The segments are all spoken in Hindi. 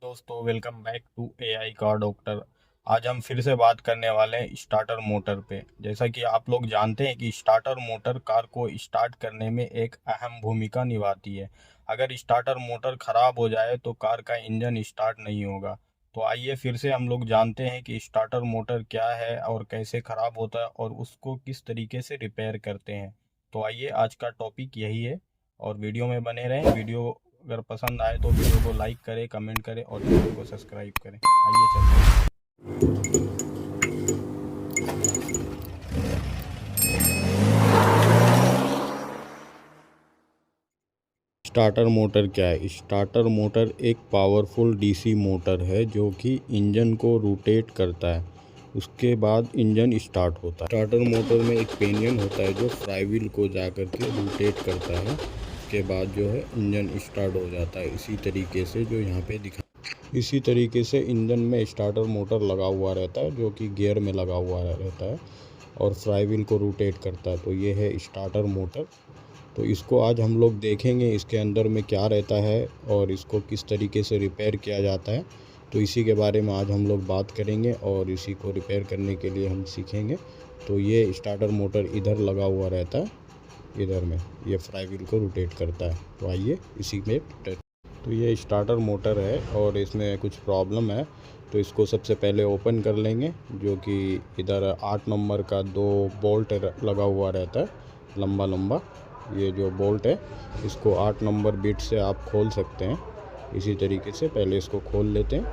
दोस्तों, welcome back to AI car doctor. आज हम फिर से बात करने वाले हैं स्टार्टर मोटर पे। जैसा कि आप लोग जानते हैं कि स्टार्टर मोटर कार को स्टार्ट करने में एक अहम भूमिका निभाती है। अगर स्टार्टर मोटर खराब हो जाए तो कार का इंजन स्टार्ट नहीं होगा। तो आइए फिर से हम लोग जानते हैं कि स्टार्टर मोटर क्या है और कैसे खराब होता है और उसको किस तरीके से रिपेयर करते हैं। तो आइए, आज का टॉपिक यही है और वीडियो में बने रहें। वीडियो अगर पसंद आए तो वीडियो को लाइक करें, कमेंट करें और चैनल को सब्सक्राइब करें। आइए चलते हैं। स्टार्टर मोटर क्या है? स्टार्टर मोटर एक पावरफुल डीसी मोटर है जो कि इंजन को रोटेट करता है। उसके बाद इंजन स्टार्ट होता है। स्टार्टर मोटर में एक पेनियन होता है जो फ्लाईव्हील को जा कर के रोटेट करता है। उसके बाद जो है इंजन स्टार्ट हो जाता है। इसी तरीके से जो यहाँ पे दिखा, इसी तरीके से इंजन में स्टार्टर मोटर लगा हुआ रहता है जो कि गियर में लगा हुआ रहता है और फ्लाईव्हील को रोटेट करता है। तो ये है स्टार्टर मोटर। तो इसको आज हम लोग देखेंगे इसके अंदर में क्या रहता है और इसको किस तरीके से रिपेयर किया जाता है। तो इसी के बारे में आज हम लोग बात करेंगे और इसी को रिपेयर करने के लिए हम सीखेंगे। तो ये स्टार्टर मोटर इधर लगा हुआ रहता है, इधर में ये फ्लाईव्हील को रोटेट करता है। तो आइए इसी में। तो ये स्टार्टर मोटर है और इसमें कुछ प्रॉब्लम है। तो इसको सबसे पहले ओपन कर लेंगे, जो कि इधर 8 नंबर का 2 बोल्ट लगा हुआ रहता है, लंबा लंबा। ये जो बोल्ट है इसको 8 नंबर बिट से आप खोल सकते हैं। इसी तरीके से पहले इसको खोल लेते हैं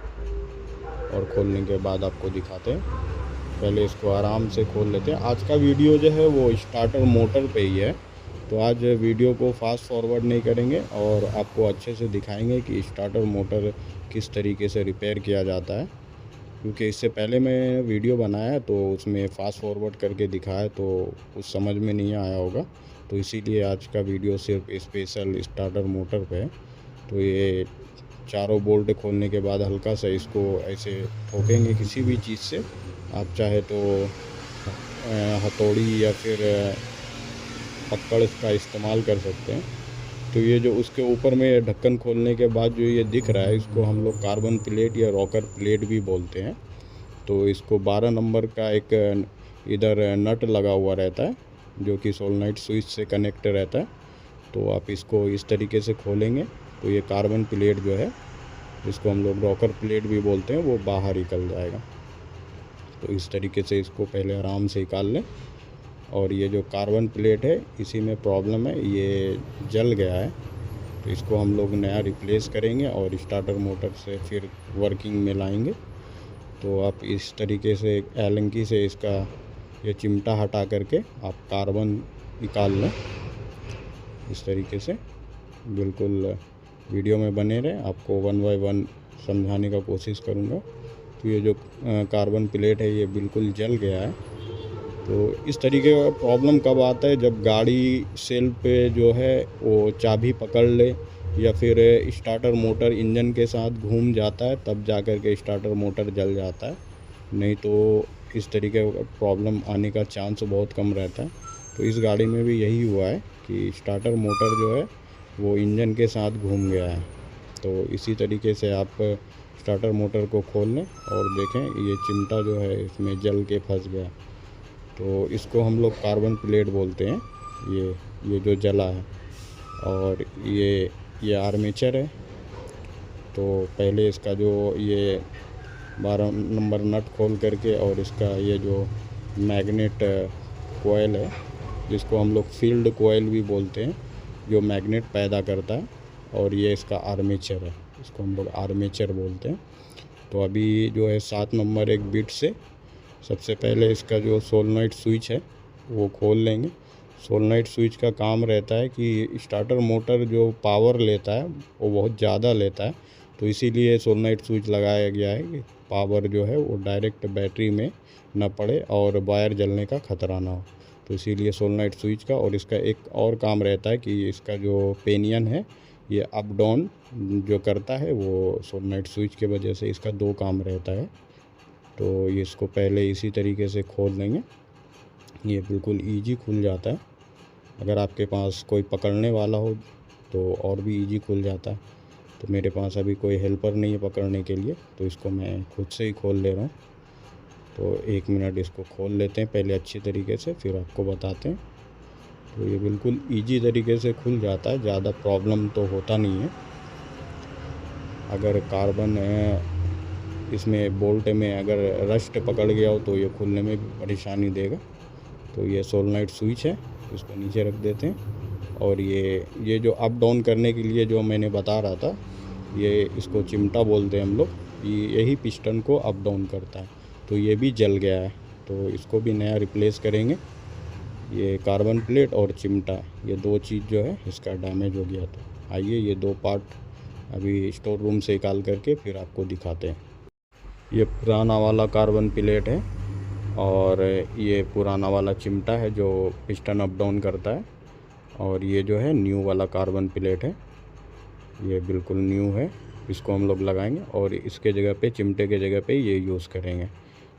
और खोलने के बाद आपको दिखाते हैं। पहले इसको आराम से खोल लेते हैं। आज का वीडियो जो है वो स्टार्टर मोटर पे ही है। तो आज वीडियो को फास्ट फॉरवर्ड नहीं करेंगे और आपको अच्छे से दिखाएंगे कि स्टार्टर मोटर किस तरीके से रिपेयर किया जाता है। क्योंकि इससे पहले मैं वीडियो बनाया तो उसमें फ़ास्ट फॉरवर्ड करके दिखाया तो कुछ समझ में नहीं आया होगा। तो इसीलिए आज का वीडियो सिर्फ स्पेशल स्टार्टर मोटर पे है। तो ये चारों बोल्ट खोलने के बाद हल्का सा इसको ऐसे ठोकेंगे किसी भी चीज़ से। आप चाहे तो हथौड़ी या फिर पकड़ का इस्तेमाल कर सकते हैं। तो ये जो उसके ऊपर में ढक्कन खोलने के बाद जो ये दिख रहा है, इसको हम लोग कार्बन प्लेट या रॉकर प्लेट भी बोलते हैं। तो इसको 12 नंबर का एक इधर नट लगा हुआ रहता है जो कि सोलनॉइड स्विच से कनेक्ट रहता है। तो आप इसको इस तरीके से खोलेंगे तो ये कार्बन प्लेट जो है, इसको हम लोग रॉकर प्लेट भी बोलते हैं, वो बाहर निकल जाएगा। तो इस तरीके से इसको पहले आराम से निकाल लें। और ये जो कार्बन प्लेट है इसी में प्रॉब्लम है, ये जल गया है। तो इसको हम लोग नया रिप्लेस करेंगे और स्टार्टर मोटर से फिर वर्किंग में लाएंगे। तो आप इस तरीके से एलंकी से इसका ये चिमटा हटा करके आप कार्बन निकाल लें। इस तरीके से बिल्कुल वीडियो में बने रहें, आपको 1 बाय 1 समझाने का कोशिश करूँगा। तो ये जो कार्बन प्लेट है ये बिल्कुल जल गया है। तो इस तरीके का प्रॉब्लम कब आता है? जब गाड़ी सेल्फ पे जो है वो चाबी पकड़ ले या फिर स्टार्टर मोटर इंजन के साथ घूम जाता है, तब जा कर के स्टार्टर मोटर जल जाता है। नहीं तो इस तरीके का प्रॉब्लम आने का चांस बहुत कम रहता है। तो इस गाड़ी में भी यही हुआ है कि स्टार्टर मोटर जो है वो इंजन के साथ घूम गया है। तो इसी तरीके से आप स्टार्टर मोटर को खोल लें और देखें ये चिमटा जो है इसमें जल के फंस गया। तो इसको हम लोग कार्बन प्लेट बोलते हैं, ये जो जला है। और ये आर्मेचर है। तो पहले इसका जो ये 12 नंबर नट खोल करके और इसका ये जो मैग्नेट कोयल है, जिसको हम लोग फील्ड कोयल भी बोलते हैं, जो मैग्नेट पैदा करता है, और ये इसका आर्मेचर है, इसको हम लोग आर्मेचर बोलते हैं। तो अभी जो है 7 नंबर एक बिट से सबसे पहले इसका जो सोलनॉइड स्विच है वो खोल लेंगे। सोलनॉइड स्विच का काम रहता है कि स्टार्टर मोटर जो पावर लेता है वो बहुत ज़्यादा लेता है। तो इसीलिए सोलनॉइड स्विच लगाया गया है कि पावर जो है वो डायरेक्ट बैटरी में ना पड़े और वायर जलने का ख़तरा ना हो। तो इसीलिए सोलनॉइड स्विच का। और इसका एक और काम रहता है कि इसका जो पेनियन है ये अप डाउन जो करता है, वो सोलनॉइड स्विच की वजह से इसका 2 काम रहता है। तो ये इसको पहले इसी तरीके से खोल देंगे। ये बिल्कुल इजी खुल जाता है। अगर आपके पास कोई पकड़ने वाला हो तो और भी इजी खुल जाता है। तो मेरे पास अभी कोई हेल्पर नहीं है पकड़ने के लिए, तो इसको मैं खुद से ही खोल ले रहा हूँ। तो 1 मिनट इसको खोल लेते हैं पहले अच्छी तरीके से, फिर आपको बताते हैं। तो ये बिल्कुल ईजी तरीके से खुल जाता है, ज़्यादा प्रॉब्लम तो होता नहीं है। अगर कार्बन इसमें बोल्ट में अगर रस्ट पकड़ गया हो तो ये खुलने में भी परेशानी देगा। तो ये सोलेनोइड स्विच है, इसको नीचे रख देते हैं। और ये जो अप डाउन करने के लिए जो मैंने बता रहा था, ये इसको चिमटा बोलते हैं हम लोग, यही पिस्टन को अप डाउन करता है। तो ये भी जल गया है, तो इसको भी नया रिप्लेस करेंगे। ये कार्बन प्लेट और चिमटा, ये 2 चीज़ जो है इसका डैमेज हो गया। तो आइए ये 2 पार्ट अभी स्टोर रूम से निकाल करके फिर आपको दिखाते हैं। ये पुराना वाला कार्बन प्लेट है और ये पुराना वाला चिमटा है जो पिस्टन अप डाउन करता है। और ये जो है न्यू वाला कार्बन प्लेट है, ये बिल्कुल न्यू है। इसको हम लोग लगाएंगे और इसके जगह पे, चिमटे के जगह पे ये यूज़ करेंगे।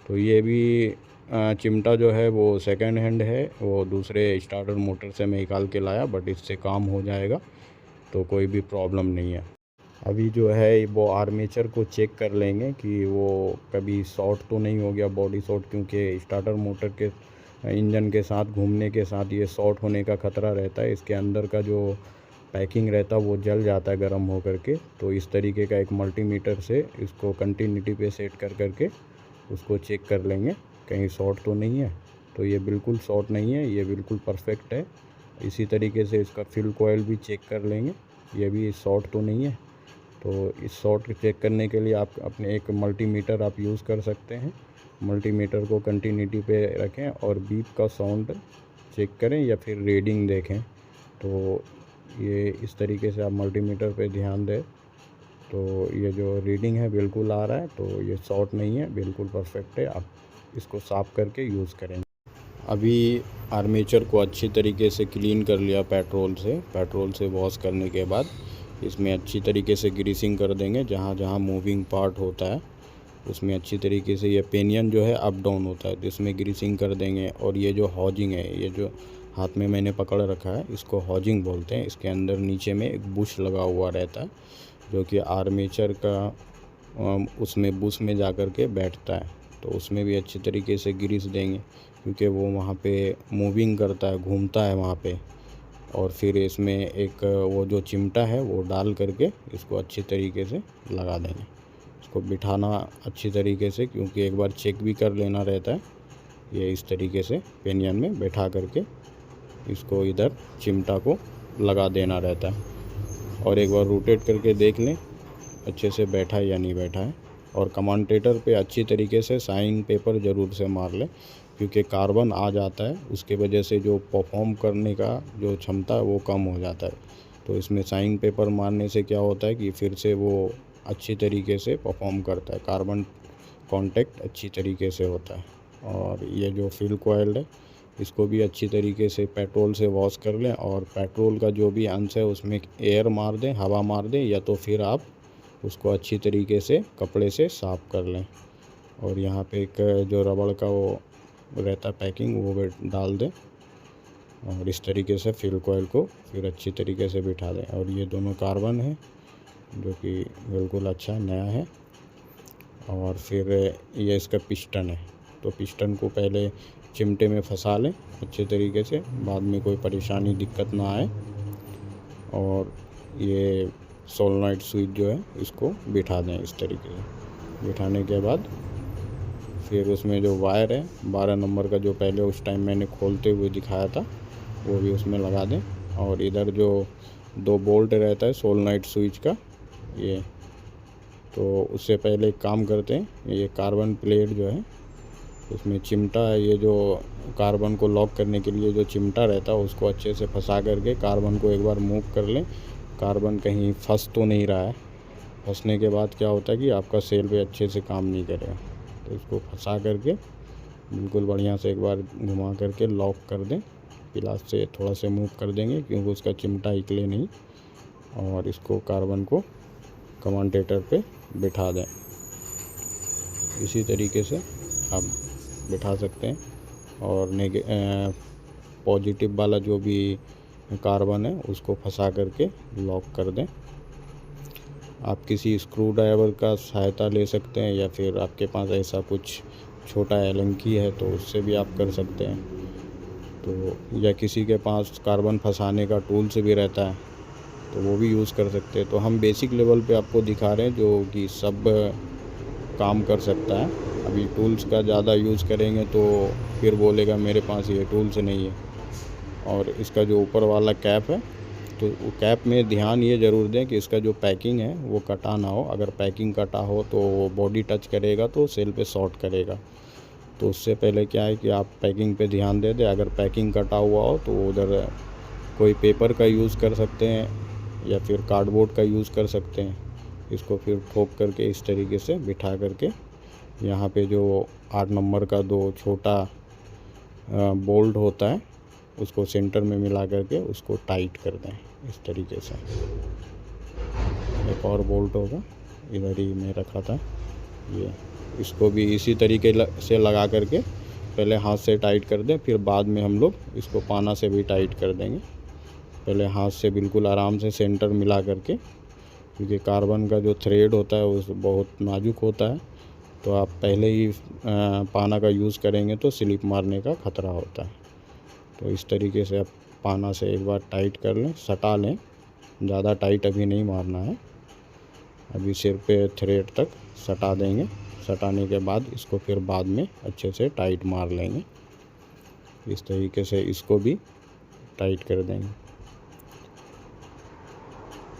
तो ये भी चिमटा जो है वो सेकंड हैंड है, वो दूसरे स्टार्टर मोटर से मैं निकाल के लाया, बट इससे काम हो जाएगा, तो कोई भी प्रॉब्लम नहीं है। अभी जो है वो आर्मेचर को चेक कर लेंगे कि वो कभी शॉर्ट तो नहीं हो गया, बॉडी शॉर्ट, क्योंकि स्टार्टर मोटर के इंजन के साथ घूमने के साथ ये शॉर्ट होने का ख़तरा रहता है। इसके अंदर का जो पैकिंग रहता है वो जल जाता है गर्म हो करके। तो इस तरीके का एक मल्टीमीटर से इसको कंटिन्यूटी पे सेट कर करके उसको चेक कर लेंगे कहीं शॉर्ट तो नहीं है। तो ये बिल्कुल शॉर्ट नहीं है, ये बिल्कुल परफेक्ट है। इसी तरीके से इसका फ्यूल कोयल भी चेक कर लेंगे, ये भी शॉर्ट तो नहीं है। तो इस शॉर्ट चेक करने के लिए आप अपने एक मल्टीमीटर आप यूज़ कर सकते हैं। मल्टीमीटर को कंटिन्यूटी पे रखें और बीप का साउंड चेक करें या फिर रीडिंग देखें। तो ये इस तरीके से आप मल्टीमीटर पे ध्यान दें। तो ये जो रीडिंग है बिल्कुल आ रहा है, तो ये शॉर्ट नहीं है, बिल्कुल परफेक्ट है। आप इसको साफ़ करके यूज़ करें। अभी आर्मेचर को अच्छी तरीके से क्लीन कर लिया पेट्रोल से वॉश करने के बाद इसमें अच्छी तरीके से ग्रीसिंग कर देंगे। जहाँ जहाँ मूविंग पार्ट होता है उसमें अच्छी तरीके से, ये पेनियन जो है अप डाउन होता है तो इसमें ग्रीसिंग कर देंगे। और ये जो हॉजिंग है, ये जो हाथ में मैंने पकड़ रखा है, इसको हॉजिंग बोलते हैं। इसके अंदर नीचे में एक बुश लगा हुआ रहता है जो कि आर्मेचर का उसमें बुश में जा कर के बैठता है। तो उसमें भी अच्छी तरीके से ग्रीस देंगे, क्योंकि वो वहाँ पे मूविंग करता है, घूमता है वहाँ पे। और फिर इसमें एक वो जो चिमटा है वो डाल करके इसको अच्छी तरीके से लगा देंगे। इसको बिठाना अच्छी तरीके से, क्योंकि एक बार चेक भी कर लेना रहता है। ये इस तरीके से पेनियन में बैठा करके इसको इधर चिमटा को लगा देना रहता है। और एक बार रोटेट करके देख लें अच्छे से बैठा है या नहीं बैठा है। और कमांडेटर पे अच्छी तरीके से साइन पेपर ज़रूर से मार लें, क्योंकि कार्बन आ जाता है, उसके वजह से जो परफॉर्म करने का जो क्षमता है वो कम हो जाता है। तो इसमें साइन पेपर मारने से क्या होता है कि फिर से वो अच्छी तरीके से परफॉर्म करता है, कार्बन कांटेक्ट अच्छी तरीके से होता है। और ये जो फ्यूल कोयल है इसको भी अच्छी तरीके से पेट्रोल से वॉश कर लें, और पेट्रोल का जो भी अंश है उसमें एयर मार दें, हवा मार दें, या तो फिर आप उसको अच्छी तरीके से कपड़े से साफ़ कर लें। और यहाँ पे एक जो रबड़ का वो रहता है पैकिंग, वो डाल दें और इस तरीके से फ्यूल कोयल को फिर अच्छी तरीके से बिठा दें। और ये दोनों कार्बन है जो कि बिल्कुल अच्छा नया है। और फिर ये इसका पिस्टन है, तो पिस्टन को पहले चिमटे में फंसा लें अच्छे तरीके से, बाद में कोई परेशानी दिक्कत ना आए। और ये सोलेनोइड स्विच जो है इसको बिठा दें इस तरीके से। बिठाने के बाद फिर उसमें जो वायर है 12 नंबर का, जो पहले उस टाइम मैंने खोलते हुए दिखाया था, वो भी उसमें लगा दें। और इधर जो 2 बोल्ट रहता है सोलेनोइड स्विच का, ये तो उससे पहले एक काम करते हैं, ये कार्बन प्लेट जो है उसमें चिमटा है, ये जो कार्बन को लॉक करने के लिए जो चिमटा रहता है उसको अच्छे से फंसा करके कार्बन को एक बार मूव कर लें। कार्बन कहीं फंस तो नहीं रहा है, फंसने के बाद क्या होता है कि आपका सेल पे अच्छे से काम नहीं करेगा। तो इसको फंसा करके बिल्कुल बढ़िया से एक बार घुमा करके लॉक कर दें, पिलास से थोड़ा से मूव कर देंगे क्योंकि उसका चिमटा निकले नहीं। और इसको कार्बन को कमांडेटर पे बिठा दें, इसी तरीके से आप बिठा सकते हैं। और पॉजिटिव वाला जो भी कार्बन है उसको फंसा करके लॉक कर दें। आप किसी स्क्रू ड्राइवर का सहायता ले सकते हैं, या फिर आपके पास ऐसा कुछ छोटा एलंकी है तो उससे भी आप कर सकते हैं। तो या किसी के पास कार्बन फंसाने का टूल्स भी रहता है तो वो भी यूज़ कर सकते हैं। तो हम बेसिक लेवल पे आपको दिखा रहे हैं जो कि सब काम कर सकता है। अभी टूल्स का ज़्यादा यूज़ करेंगे तो फिर बोलेगा मेरे पास ये टूल्स नहीं है। और इसका जो ऊपर वाला कैप है, तो वो कैप में ध्यान ये ज़रूर दें कि इसका जो पैकिंग है वो कटा ना हो। अगर पैकिंग कटा हो तो बॉडी टच करेगा तो सेल पे शॉर्ट करेगा। तो उससे पहले क्या है कि आप पैकिंग पे ध्यान दे दें। अगर पैकिंग कटा हुआ हो तो उधर कोई पेपर का यूज़ कर सकते हैं या फिर कार्डबोर्ड का यूज़ कर सकते हैं। इसको फिर ठोक करके इस तरीके से बिठा करके यहाँ पे जो 8 नंबर का 2 छोटा बोल्ट होता है उसको सेंटर में मिला करके उसको टाइट कर दें इस तरीके से। एक और बोल्ट होगा, इधर ही मैं रखा था ये, इसको भी इसी तरीके से लगा करके पहले हाथ से टाइट कर दें, फिर बाद में हम लोग इसको पाना से भी टाइट कर देंगे। पहले हाथ से बिल्कुल आराम से सेंटर मिला करके, क्योंकि कार्बन का जो थ्रेड होता है वो बहुत नाजुक होता है। तो आप पहले ही पाना का यूज़ करेंगे तो स्लिप मारने का ख़तरा होता है। तो इस तरीके से आप पाना से एक बार टाइट कर लें, सटा लें। ज़्यादा टाइट अभी नहीं मारना है, अभी सिर पे थ्रेड तक सटा देंगे। सटाने के बाद इसको फिर बाद में अच्छे से टाइट मार लेंगे। इस तरीके से इसको भी टाइट कर देंगे।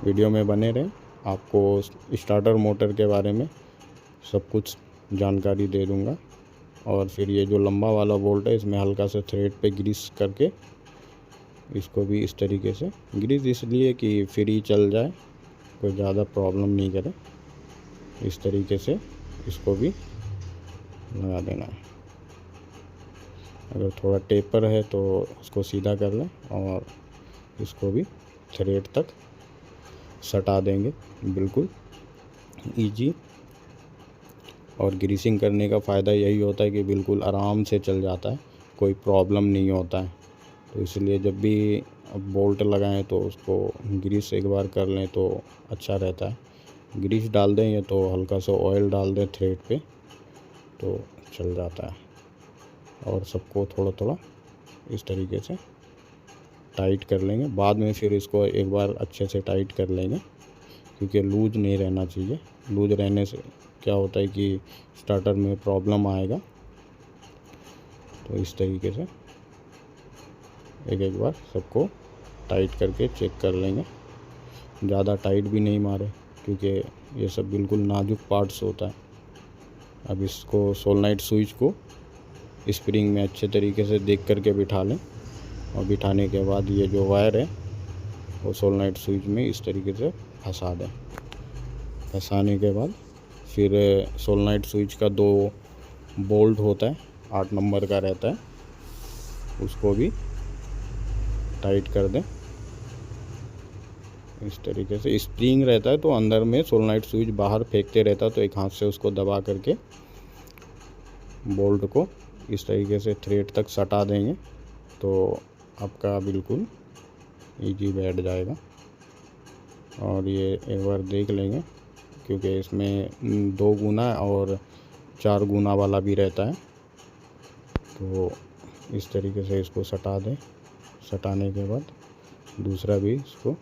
वीडियो में बने रहें, आपको स्टार्टर मोटर के बारे में सब कुछ जानकारी दे दूंगा। और फिर ये जो लंबा वाला बोल्ट है इसमें हल्का सा थ्रेड पे ग्रीस करके इसको भी इस तरीके से, ग्रीस इसलिए कि फ्री चल जाए, कोई ज़्यादा प्रॉब्लम नहीं करे। इस तरीके से इसको भी लगा देना है। अगर थोड़ा टेपर है तो उसको सीधा कर लें और इसको भी थ्रेड तक सटा देंगे, बिल्कुल इजी। और ग्रीसिंग करने का फ़ायदा यही होता है कि बिल्कुल आराम से चल जाता है, कोई प्रॉब्लम नहीं होता है। तो इसलिए जब भी बोल्ट लगाएं तो उसको ग्रीस एक बार कर लें तो अच्छा रहता है। ग्रीस डाल दें या तो हल्का सा ऑयल डाल दें थ्रेड पे तो चल जाता है। और सबको थोड़ा थोड़ा इस तरीके से टाइट कर लेंगे। बाद में फिर इसको एक बार अच्छे से टाइट कर लेंगे, क्योंकि लूज नहीं रहना चाहिए। लूज रहने से क्या होता है कि स्टार्टर में प्रॉब्लम आएगा। तो इस तरीके से एक एक बार सबको टाइट करके चेक कर लेंगे। ज़्यादा टाइट भी नहीं मारे, क्योंकि ये सब बिल्कुल नाजुक पार्ट्स होता है। अब इसको सोलनाइट स्विच को स्प्रिंग में अच्छे तरीके से देख करके बिठा लें। और बिठाने के बाद ये जो वायर है वो सोलनाइट स्विच में इस तरीके से फंसा दें। फंसाने के बाद फिर सोलनाइट स्विच का 2 बोल्ट होता है, 8 नंबर का रहता है, उसको भी टाइट कर दें इस तरीके से। स्प्रिंग रहता है तो अंदर में सोलनाइट स्विच बाहर फेंकते रहता है, तो एक हाथ से उसको दबा करके बोल्ट को इस तरीके से थ्रेड तक सटा देंगे तो आपका बिल्कुल इजी बैठ जाएगा। और ये एक बार देख लेंगे, क्योंकि इसमें 2 गुना और 4 गुना वाला भी रहता है। तो इस तरीके से इसको सटा दें। सटाने के बाद दूसरा भी इसको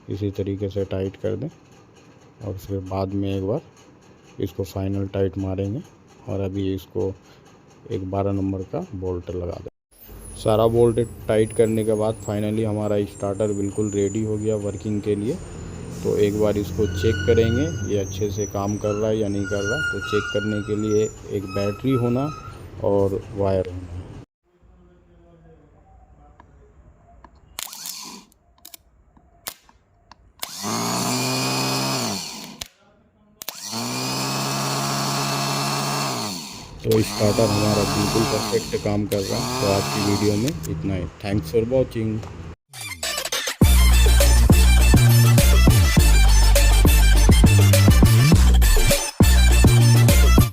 इसी तरीके से टाइट कर दें और फिर बाद में एक बार इसको फाइनल टाइट मारेंगे। और अभी इसको एक 12 नंबर का बोल्ट लगा दें। सारा बोल्ट टाइट करने के बाद फाइनली हमारा स्टार्टर बिल्कुल रेडी हो गया वर्किंग के लिए। तो एक बार इसको चेक करेंगे ये अच्छे से काम कर रहा है या नहीं कर रहा। तो चेक करने के लिए एक बैटरी होना और वायर होना। तो स्टार्टर हमारा बिल्कुल परफेक्ट काम कर रहा है। तो आज की वीडियो में इतना ही। Thanks for watching.